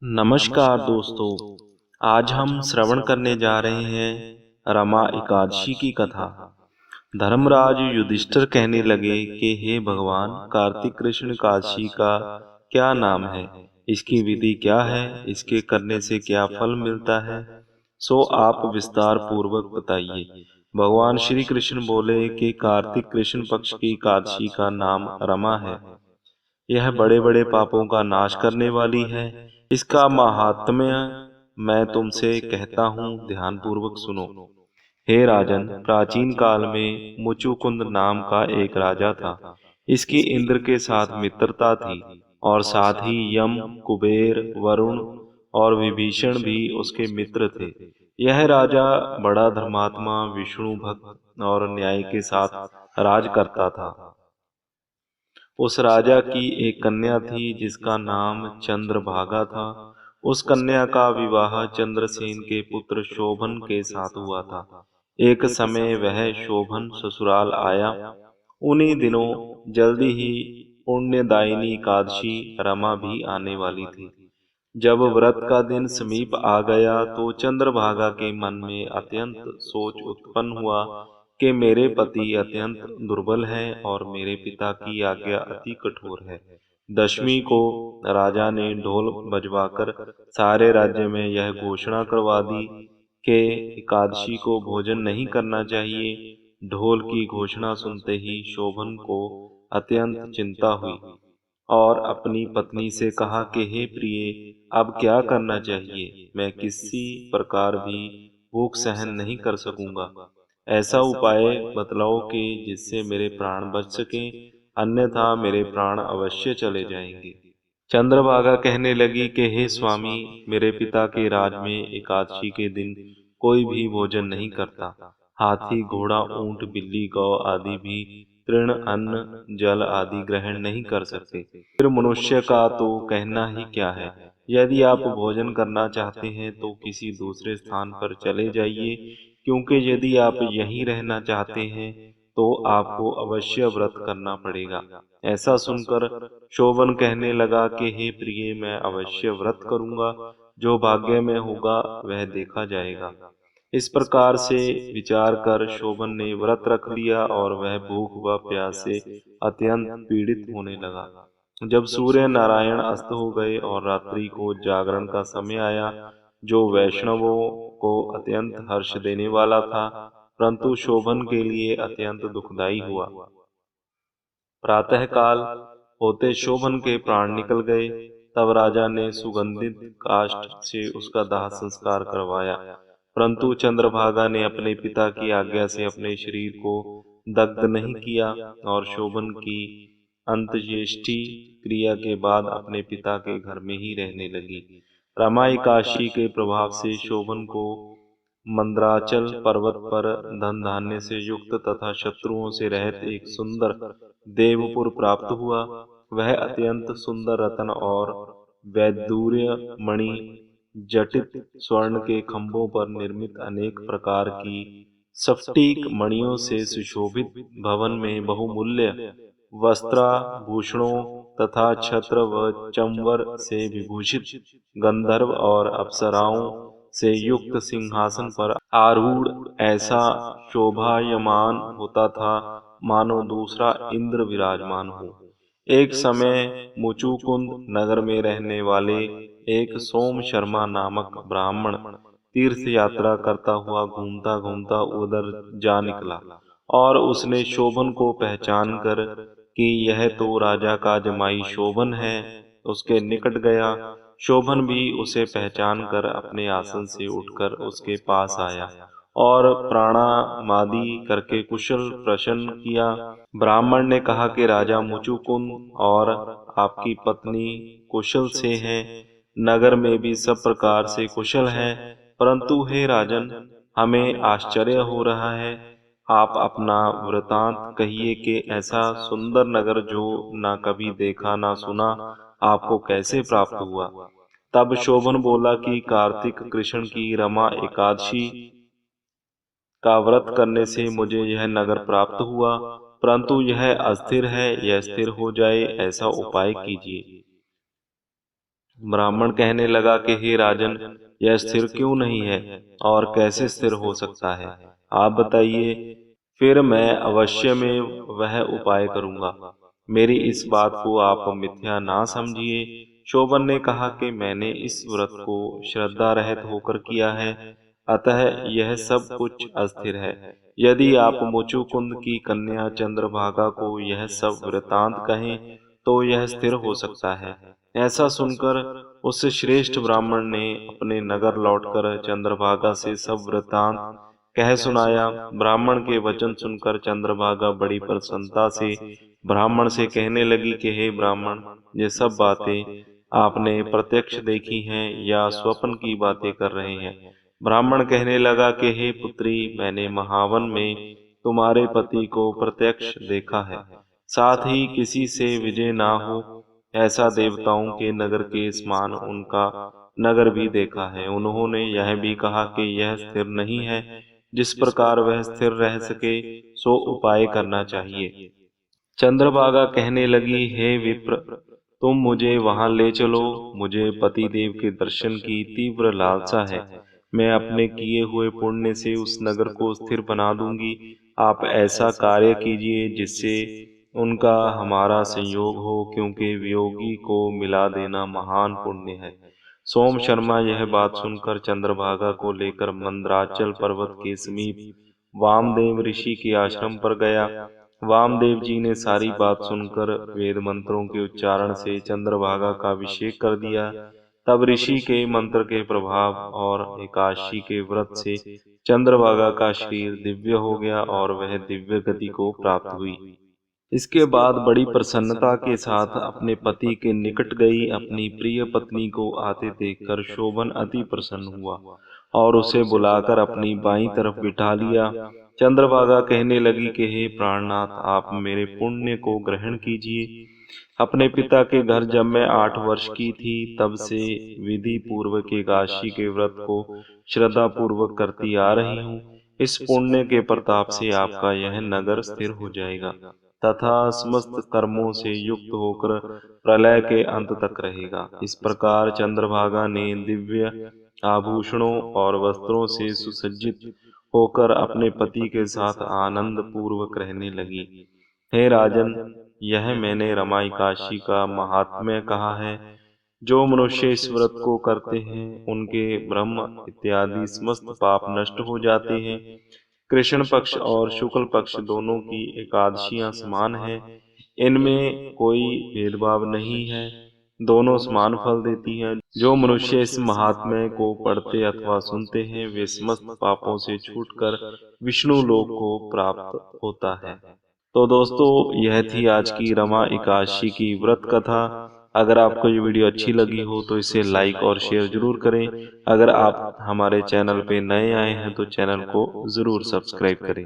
नमस्कार दोस्तों। आज हम श्रवण करने जा रहे हैं रमा एकादशी की कथा। धर्मराज युधिष्ठिर कहने लगे कि हे भगवान, कार्तिक कृष्ण एकादशी का क्या नाम है, इसकी विधि क्या है, इसके करने से क्या फल मिलता है, सो आप विस्तार पूर्वक बताइए। भगवान श्री कृष्ण बोले कि कार्तिक कृष्ण पक्ष की एकादशी का नाम रमा है। यह बड़े बड़े पापों का नाश करने वाली है। इसका महात्म्य मैं तुमसे कहता हूँ, ध्यान पूर्वक सुनो। हे राजन, प्राचीन काल में मुचुकुंद नाम का एक राजा था। इसकी इंद्र के साथ मित्रता थी और साथ ही यम, कुबेर, वरुण और विभीषण भी उसके मित्र थे। यह राजा बड़ा धर्मात्मा, विष्णु भक्त और न्याय के साथ राज करता था। उस राजा की एक कन्या थी जिसका नाम चंद्रभागा था। उस कन्या का विवाह चंद्रसेन के पुत्र शोभन के साथ हुआ था। एक समय वह शोभन ससुराल आया। उन्हीं दिनों जल्दी ही पुण्यदायिनी एकादशी रमा भी आने वाली थी। जब व्रत का दिन समीप आ गया तो चंद्रभागा के मन में अत्यंत सोच उत्पन्न हुआ कि मेरे पति अत्यंत दुर्बल हैं और मेरे पिता की आज्ञा अति कठोर है। दशमी को राजा ने ढोल बजवाकर सारे राज्य में यह घोषणा करवा दी कि एकादशी को भोजन नहीं करना चाहिए। ढोल की घोषणा सुनते ही शोभन को अत्यंत चिंता हुई और अपनी पत्नी से कहा कि हे प्रिय, अब क्या करना चाहिए? मैं किसी प्रकार भी भूख सहन नहीं कर सकूंगा। ऐसा उपाय बतलाओ कि जिससे मेरे प्राण बच सकें, अन्यथा मेरे प्राण अवश्य चले जाएंगे। चंद्रभागा कहने लगी कि हे स्वामी, मेरे पिता के राज में एकादशी के दिन कोई भी भोजन नहीं करता। हाथी, घोड़ा, ऊंट, बिल्ली, गौ आदि भी तृण, अन्न, जल आदि ग्रहण नहीं कर सकते। फिर मनुष्य का तो कहना ही क्या है। यदि आप भोजन करना चाहते हैं तो किसी दूसरे स्थान पर चले जाइए, क्योंकि यदि आप यहीं रहना चाहते हैं तो आपको अवश्य व्रत करना पड़ेगा। ऐसा सुनकर शोभन कहने लगा कि हे प्रिय, मैं अवश्य व्रत करूंगा। जो भाग्य में होगा वह देखा जाएगा। इस प्रकार से विचार कर शोभन ने व्रत रख लिया और वह भूख व प्यास से अत्यंत पीड़ित होने लगा। जब सूर्य नारायण अस्त हो गए और रात्रि को जागरण का समय आया, जो वैष्णवों को अत्यंत हर्ष देने वाला था, परंतु शोभन के लिए अत्यंत दुखदायी हुआ। प्रातःकाल होते शोभन के प्राण निकल गए। तब राजा ने सुगंधित काष्ठ से उसका दाह संस्कार करवाया, परंतु चंद्रभागा ने अपने पिता की आज्ञा से अपने शरीर को दग्ध नहीं किया और शोभन की अंत्येष्टि क्रिया के बाद अपने पिता के घर में ही रहने लगी। रमाई काशी के प्रभाव से शोभन को मंद्राचल पर्वत पर धन धान्य से युक्त तथा शत्रुओं से रहित एक सुंदर देवपुर प्राप्त हुआ। वह अत्यंत सुंदर रत्न और वैदूर्य मणि, जटित स्वर्ण के खंभों पर निर्मित अनेक प्रकार की स्फटिक मणियों से सुशोभित भवन में बहुमूल्य वस्त्राभूषणों तथा छत्र व चंवर से विभूषित गंधर्व और अप्सराओं से युक्त सिंहासन पर आरूढ़ ऐसा शोभायमान होता था, मानो दूसरा इंद्र विराजमान हो। एक समय मुचुकुंद नगर में रहने वाले एक सोम शर्मा नामक ब्राह्मण तीर्थ यात्रा करता हुआ घूमता घूमता उधर जा निकला और उसने शोभन को पहचान कर कि यह तो राजा का जमाई शोभन है, उसके निकट गया। शोभन भी उसे पहचान कर अपने आसन से उठकर उसके पास आया और प्रणामादि करके कुशल प्रश्न किया। ब्राह्मण ने कहा कि राजा मुचुकुंद और आपकी पत्नी कुशल से हैं, नगर में भी सब प्रकार से कुशल हैं, परंतु हे राजन, हमें आश्चर्य हो रहा है। आप अपना वृतांत कहिए कि ऐसा सुंदर नगर जो ना कभी देखा ना सुना, आपको कैसे प्राप्त हुआ। तब शोभन बोला कि कार्तिक कृष्ण की रमा एकादशी का व्रत करने से मुझे यह नगर प्राप्त हुआ, परंतु यह अस्थिर है, यह स्थिर हो जाए ऐसा उपाय कीजिए। ब्राह्मण कहने लगा कि हे राजन, यह स्थिर क्यों नहीं है और कैसे स्थिर हो सकता है, आप बताइए, फिर मैं अवश्य में वह उपाय करूंगा। मेरी इस बात को आप मिथ्या ना समझिए। शोभन ने कहा कि मैंने इस व्रत को श्रद्धा रहित होकर किया है, अतः यह सब कुछ अस्थिर है। यदि आप मुचुकुंद की कन्या चंद्रभागा को यह सब वृतांत कहें तो यह स्थिर हो सकता है। ऐसा सुनकर उस श्रेष्ठ ब्राह्मण ने अपने नगर लौटकर चंद्रभागा से सब वृतांत कह सुनाया। ब्राह्मण के वचन सुनकर चंद्रभागा बड़ी प्रसन्नता से ब्राह्मण से कहने लगी कि हे ब्राह्मण, ये सब बातें आपने प्रत्यक्ष देखी हैं या स्वप्न की बातें कर रहे हैं। ब्राह्मण कहने लगा कि हे पुत्री, मैंने महावन में तुम्हारे पति को प्रत्यक्ष देखा है, साथ ही किसी से विजय ना हो ऐसा देवताओं के नगर के समान उनका नगर भी देखा है। उन्होंने यह भी कहा कि यह स्थिर नहीं है, जिस प्रकार वह स्थिर रह सके सो उपाय करना चाहिए। चंद्रभागा कहने लगी, हे विप्र, तुम मुझे वहां ले चलो, मुझे पति देव के दर्शन की तीव्र लालसा है। मैं अपने किए हुए पुण्य से उस नगर को स्थिर बना दूंगी। आप ऐसा कार्य कीजिए जिससे उनका हमारा संयोग हो, क्योंकि वियोगी को मिला देना महान पुण्य है। सोम शर्मा यह बात सुनकर चंद्रभागा को लेकर मंदराचल पर्वत के समीप वामदेव ऋषि के आश्रम पर गया। वामदेव जी ने सारी बात सुनकर वेद मंत्रों के उच्चारण से चंद्रभागा का अभिषेक कर दिया। तब ऋषि के मंत्र के प्रभाव और एकादशी के व्रत से चंद्रभागा का शरीर दिव्य हो गया और वह दिव्य गति को प्राप्त हुई। इसके बाद बड़ी प्रसन्नता के साथ अपने पति के निकट गई। अपनी प्रिय पत्नी को आते देखकर शोभन अति प्रसन्न हुआ और उसे बुलाकर अपनी बाईं तरफ बिठा लिया। चंद्रभागा कहने लगी कि हे प्राणनाथ, आप मेरे पुण्य को ग्रहण कीजिए। अपने पिता के घर जब मैं 8 वर्ष की थी, तब से विधि पूर्वक एकादशी के व्रत को श्रद्धा पूर्वक करती आ रही हूँ। इस पुण्य के प्रताप से आपका यह नगर स्थिर हो जाएगा तथा समस्त कर्मों से युक्त होकर प्रलय के अंत तक रहेगा। इस प्रकार चंद्रभागा ने दिव्य आभूषणों और वस्त्रों से सुसज्जित होकर अपने पति के साथ आनंद पूर्वक रहने लगी। हे राजन, यह मैंने रमाई का महात्म्य कहा है। जो मनुष्य इस व्रत को करते हैं उनके ब्रह्म इत्यादि समस्त पाप नष्ट हो जाते हैं। कृष्ण पक्ष और शुक्ल पक्ष दोनों की एकादशियां समान हैं, इनमें कोई भेदभाव नहीं है, दोनों समान फल देती हैं। जो मनुष्य इस महात्म्य को पढ़ते अथवा सुनते हैं वे समस्त पापों से छूटकर विष्णु लोक को प्राप्त होता है। तो दोस्तों, यह थी आज की रमा एकादशी की व्रत कथा। अगर आपको ये वीडियो अच्छी लगी हो तो इसे लाइक और शेयर जरूर करें। अगर आप हमारे चैनल पे नए आए हैं तो चैनल को जरूर सब्सक्राइब करें।